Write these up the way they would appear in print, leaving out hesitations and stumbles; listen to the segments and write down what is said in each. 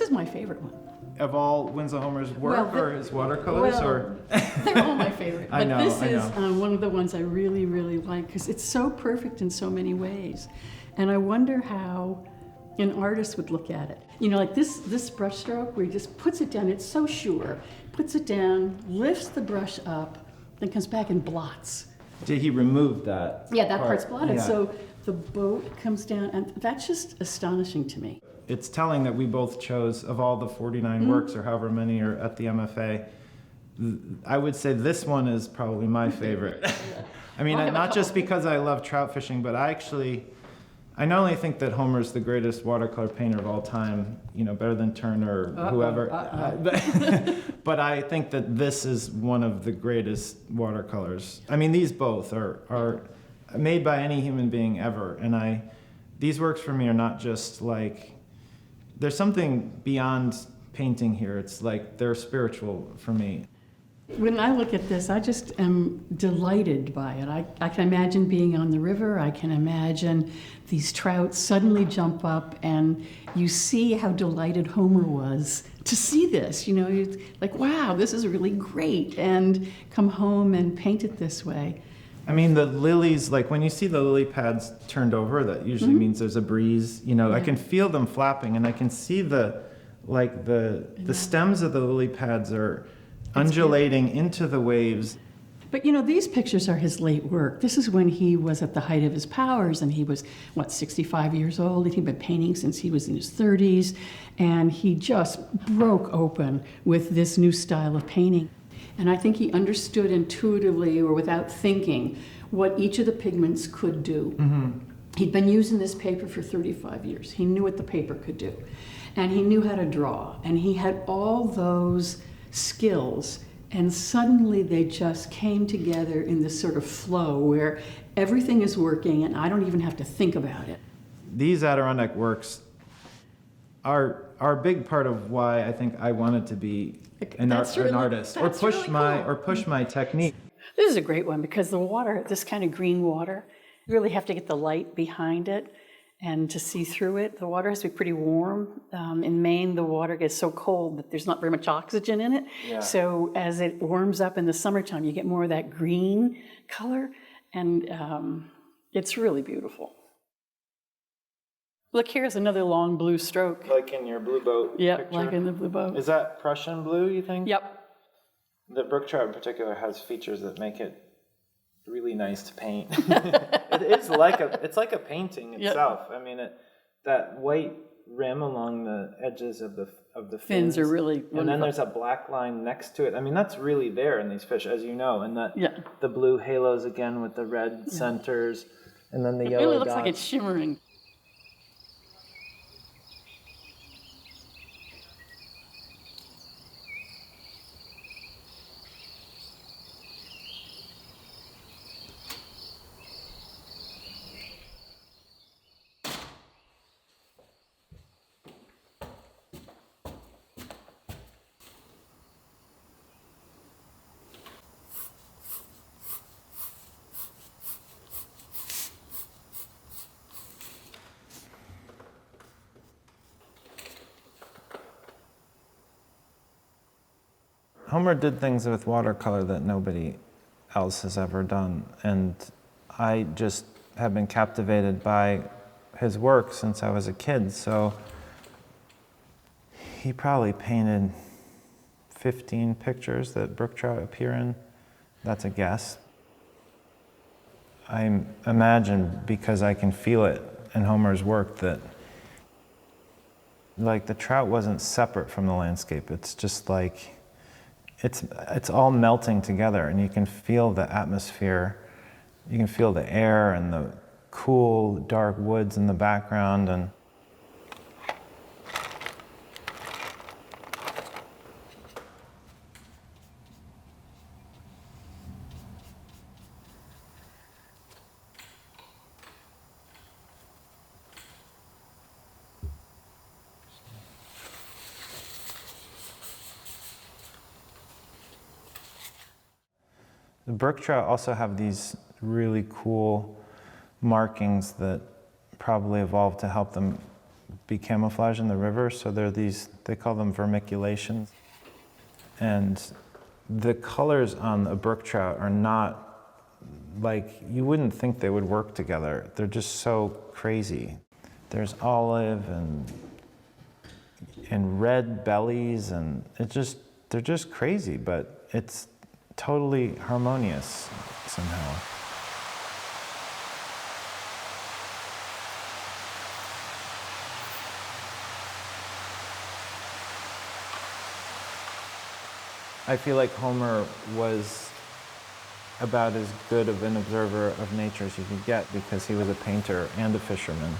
is my favorite one. Of all Winslow Homer's work or his watercolors, or? They're all my favorite. I know, But this I is know. one of the ones I really, really like because it's so perfect in so many ways. And I wonder how an artist would look at it. You know, like this brushstroke where he just puts it down, it's so sure, puts it down, lifts the brush up, then comes back and blots. Did he remove that? Yeah, that part's blotted. Yeah. So the boat comes down, and that's just astonishing to me. It's telling that we both chose, of all the 49 works or however many are at the MFA, I would say this one is probably my favorite. I mean, not just because I love trout fishing, but I not only think that Homer's the greatest watercolor painter of all time, you know, better than Turner or whoever, but I think that this is one of the greatest watercolors. I mean, these both are made by any human being ever, and these works for me are not just like, there's something beyond painting here. It's like they're spiritual for me. When I look at this, I just am delighted by it. I can imagine being on the river. I can imagine these trout suddenly jump up, and you see how delighted Homer was to see this. You know, it's like, wow, this is really great, and come home and paint it this way. I mean, the lilies, like when you see the lily pads turned over, that usually means there's a breeze. You know, I can feel them flapping, and I can see the stems of the lily pads are undulating into the waves. But you know, these pictures are his late work. This is when he was at the height of his powers, and he was, 65 years old, and he'd been painting since he was in his 30s, and he just broke open with this new style of painting. And I think he understood intuitively or without thinking what each of the pigments could do. He'd been using this paper for 35 years. He knew what the paper could do. And he knew how to draw. And he had all those skills. And suddenly they just came together in this sort of flow where everything is working and I don't even have to think about it. These Adirondack works are a big part of why I think I wanted to be an artist or push my technique. This is a great one because the water, this kind of green water, you really have to get the light behind it and to see through it. The water has to be pretty warm. In Maine, the water gets so cold that there's not very much oxygen in it. Yeah. So as it warms up in the summertime, you get more of that green color, and it's really beautiful. Look, here's another long blue stroke. Like in your blue boat Yep, picture? like in the blue boat. Is that Prussian blue, you think? Yep. The brook trout in particular has features that make it really nice to paint. It's like a painting itself. Yep. I mean, that white rim along the edges of the fins are really wonderful. And then there's a black line next to it. I mean, that's really there in these fish, as you know. And the blue halos again with the red centers, and then the yellow dots. It really looks like it's shimmering. Homer did things with watercolor that nobody else has ever done, and I just have been captivated by his work since I was a kid. So he probably painted 15 pictures that brook trout appear in. That's a guess. I imagine, because I can feel it in Homer's work, that like the trout wasn't separate from the landscape. It's just like it's all melting together, and you can feel the atmosphere. You can feel the air and the cool, dark woods in the background, and the brook trout also have these really cool markings that probably evolved to help them be camouflage in the river. So they're these, they call them vermiculations. And the colors on a brook trout are not like, you wouldn't think they would work together. They're just so crazy. There's olive and red bellies, and they're just crazy, but it's totally harmonious somehow. I feel like Homer was about as good of an observer of nature as you could get because he was a painter and a fisherman.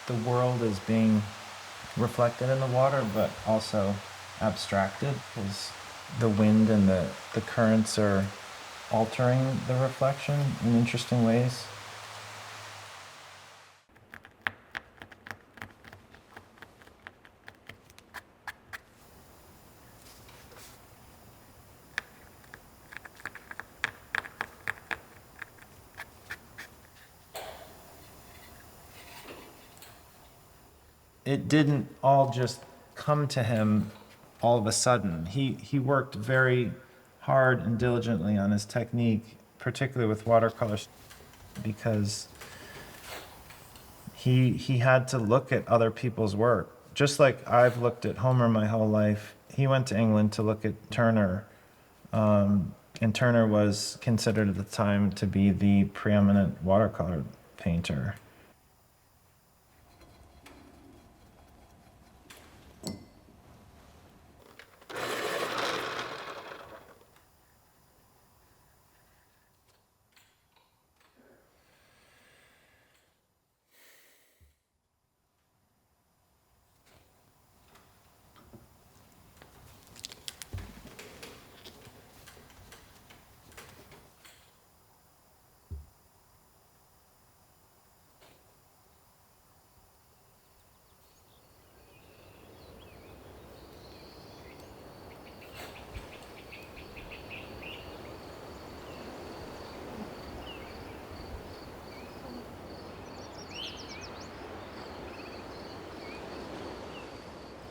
The world is being reflected in the water, but also abstracted because the wind and the currents are altering the reflection in interesting ways. It didn't all just come to him all of a sudden. He worked very hard and diligently on his technique, particularly with watercolors, because he had to look at other people's work. Just like I've looked at Homer my whole life, he went to England to look at Turner, and Turner was considered at the time to be the preeminent watercolor painter.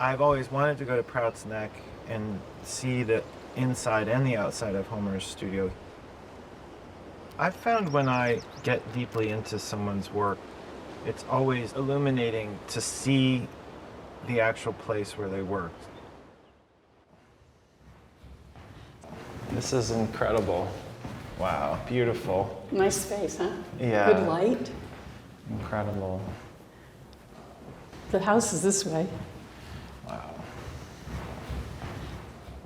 I've always wanted to go to Prout's Neck and see the inside and the outside of Homer's studio. I've found when I get deeply into someone's work, it's always illuminating to see the actual place where they worked. This is incredible. Wow, beautiful. Nice space, huh? Yeah. Good light. Incredible. The house is this way. Wow.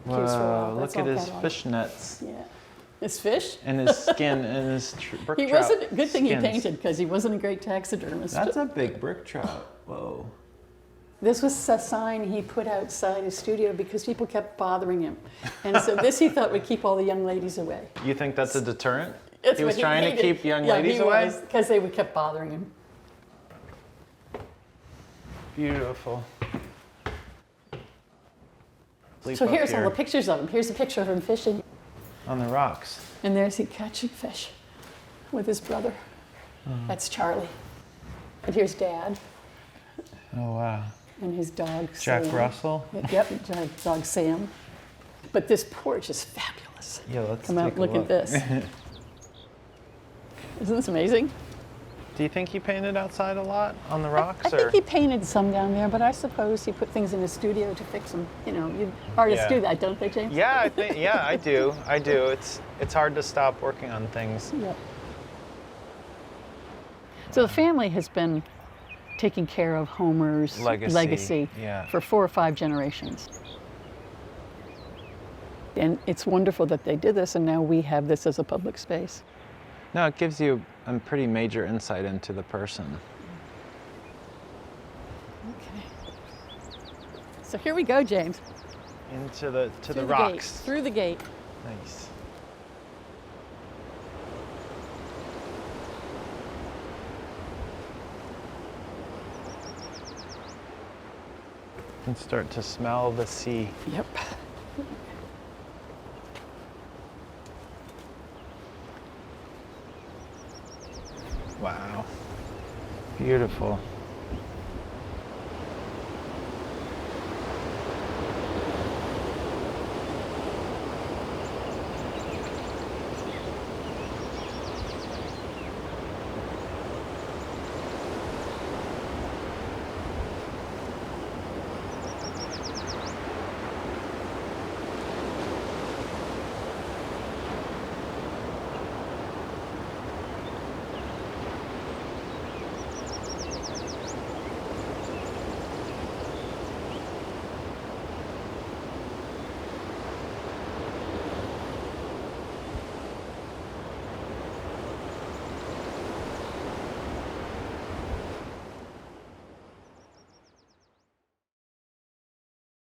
Case for all. Whoa, That's look at all his catalog. fishnets. Yeah. His fish? And his skin and his brook He trout wasn't, good thing he skins. painted because he wasn't a great taxidermist. That's a big brook trout. Whoa. This was a sign he put outside his studio because people kept bothering him. And so this he thought would keep all the young ladies away. You think that's a deterrent? It's He was what trying to hated. keep young ladies he away? because they would kept bothering him. Beautiful. Sleep So up here's all here the pictures of him. Here's a picture of him fishing. on the rocks. And there's he catching fish with his brother. That's Charlie. And here's Dad Oh, wow. and his dog, Jack Sam. Russell? Yep, dog Sam. But this porch is fabulous. Yeah, let's Come take out, a look at this. Isn't this amazing? Do you think he painted outside a lot on the I rocks? think he painted some down there, but I suppose he put things in his studio to fix them. You know, artists Yeah. do that, don't they, James? Yeah, I think. Yeah, I do. I do. It's hard to stop working on things. Yeah. So the family has been taking care of Homer's Legacy, yeah. for 4 or 5 generations. And it's wonderful that they did this, and now we have this as a public space. No, it gives you a pretty major insight into the person. Okay. So here we go, James. Into the Through the gate, rocks. through the gate. Nice. You can start to smell the sea. Yep. Wow. Beautiful.